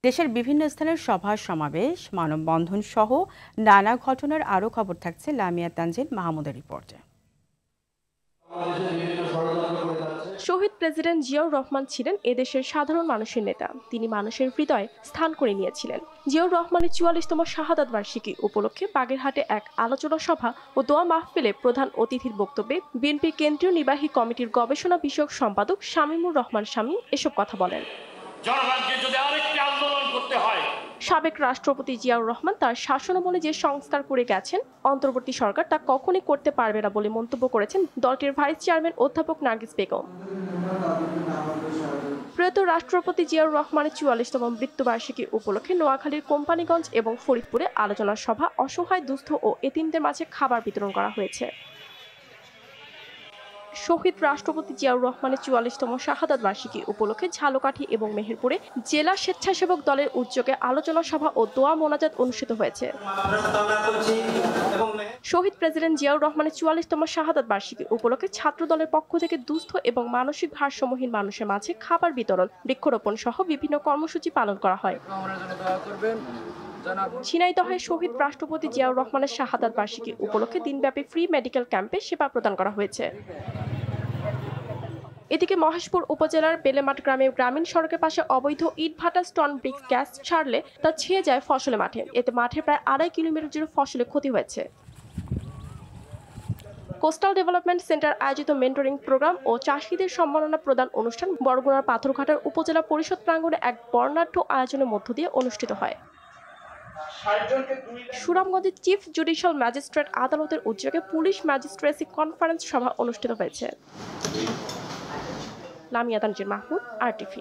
দেশের বিভিন্ন স্থানের সভা সমাবেশ, মানববন্ধন সহ নানা ঘটনার আরও খবর থাকছে লামিয়া তানজিল মাহমুদের রিপোর্টে। শহীদ প্রেসিডেন্ট জিয়াউর রহমান ছিলেন এদেশের সাধারণ মানুষের নেতা। তিনি মানুষের হৃদয়ে স্থান করে নিয়েছিলেন। জিয়াউর রহমানের ৪৪তম শাহাদাত বার্ষিকী উপলক্ষে বাগেরহাটে এক আলোচনা সভা ও দোয়া মাহফিলে প্রধান অতিথির বক্তব্যে বিএনপির কেন্দ্রীয় নির্বাহী কমিটির গবেষণা বিষয়ক সম্পাদক শামীমুর রহমান শামীম এসব কথা বলেন। জনগণকে যদি আরেকটি আন্দোলন করতে হয়, সাবেক রাষ্ট্রপতি জিয়াউর রহমান তার শাসনামলে যে সংস্কার করে গেছেন, অন্তর্বর্তী সরকার তা কখনই করতে পারবে না বলে মন্তব্য করেছেন দলটির ভাইস চেয়ারম্যান অধ্যাপক নার্গিস বেগম। প্রয়াত রাষ্ট্রপতি জিয়াউর রহমানের ৪৪তম মৃত্যুবার্ষিকী উপলক্ষে নোয়াখালীর কোম্পানিগঞ্জ এবং ফরিদপুরে আলোচনা সভা, অসহায় দুস্থ ও এতিমদের মাঝে খাবার বিতরণ করা হয়েছে। শহীদ রাষ্ট্রপতি জিয়াউর রহমানের ৪৪তম শাহাদাত বার্ষিকী উপলক্ষে ঝালকাঠি এবং মেহেরপুরে জেলা স্বেচ্ছাসেবক দলের উদ্যোগে আলোচনা সভা ও দোয়া মোনাজাত অনুষ্ঠিত হয়েছে। শহীদ প্রেসিডেন্ট জিয়াউর রহমানের ৪৪তম শাহাদাত বার্ষিকী উপলক্ষে ছাত্র দলের পক্ষ থেকে দুস্থ এবং মানসিক ভারসাম্যহীন মানুষের মাঝে খাবার বিতরণ, বৃক্ষরোপণ সহ বিভিন্ন কর্মসূচি পালন করা হয়। ঝিনাইদহে শহীদ রাষ্ট্রপতি জিয়াউর রহমানের শাহাদাত বার্ষিকী উপলক্ষে দিনব্যাপী ফ্রি মেডিকেল ক্যাম্পে সেবা প্রদান করা হয়েছে। এদিকে মহেশপুর উপজেলার বেলেমাঠ গ্রামে গ্রামীণ সড়কের পাশে অবৈধ ইটভাটা স্টোন ব্রিক্স গ্যাস ছাড়লে তা ছেয়ে যায় ফসলে মাঠে। এতে মাঠে প্রায় ২.৫ কিলোমিটার জুড়ে ফসলের ক্ষতি হয়েছে। কোস্টাল ডেভেলপমেন্ট সেন্টার আয়োজিত মেন্টরিং প্রোগ্রাম ও চাষিদের সম্মাননা প্রদান অনুষ্ঠান বরগুনার পাথরঘাটার উপজেলা পরিষদ প্রাঙ্গণে এক বর্ণাঢ্য আয়োজনের মধ্য দিয়ে অনুষ্ঠিত হয়। সুনামগঞ্জের চিফ জুডিশিয়াল ম্যাজিস্ট্রেট আদালতের উদ্যোগে পুলিশ ম্যাজিস্ট্রেসি কনফারেন্স সভা অনুষ্ঠিত হয়েছে। লামিয়া তানজিল মাহমুদ, RTV।